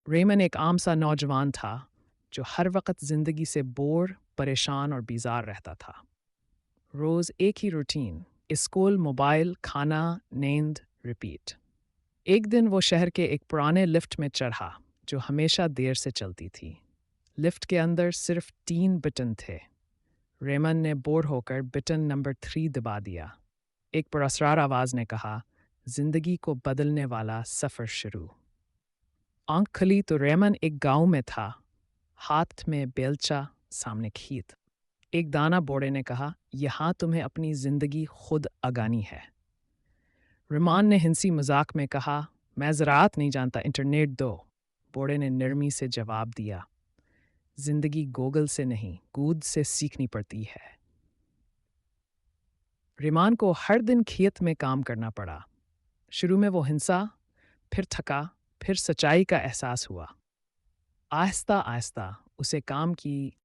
Reimann ایک عام سا نوجوان تھا جو ہر وقت زندگی سے بور، پریشان اور بیزار رہتا تھا۔ روز ایک ہی روٹین، اسکول، موبائل، کھانا، نیند، ریپیٹ۔ ایک دن وہ شہر کے ایک پرانے لفٹ میں چڑھا جو ہمیشہ دیر سے چلتی تھی۔ لفٹ کے اندر صرف 3 بٹن تھے۔ ریمن نے بور ہو کر بٹن نمبر 3 دبا دیا۔ ایک پراسرار آواز نے کہا، زندگی کو بدلنے والا سفر شروع۔ آنکھ کھلی تو ریمن ایک گاؤں میں تھا، ہاتھ میں بیلچا، سامنے کھیت۔ ایک دانا بوڑے نے کہا، یہاں تمہیں اپنی زندگی خود اگانی ہے۔ ریمان نے ہنسی مذاق میں کہا، میں زراعت نہیں جانتا، انٹرنیٹ دو۔ بوڑے نے نرمی سے جواب دیا، زندگی گوگل سے نہیں، گود سے سیکھنی پڑتی ہے۔ ریمان کو ہر دن کھیت میں کام کرنا پڑا۔ شروع میں وہ ہنسا، پھر تھکا، پھر سچائی کا احساس ہوا۔ آہستہ آہستہ اسے کام کی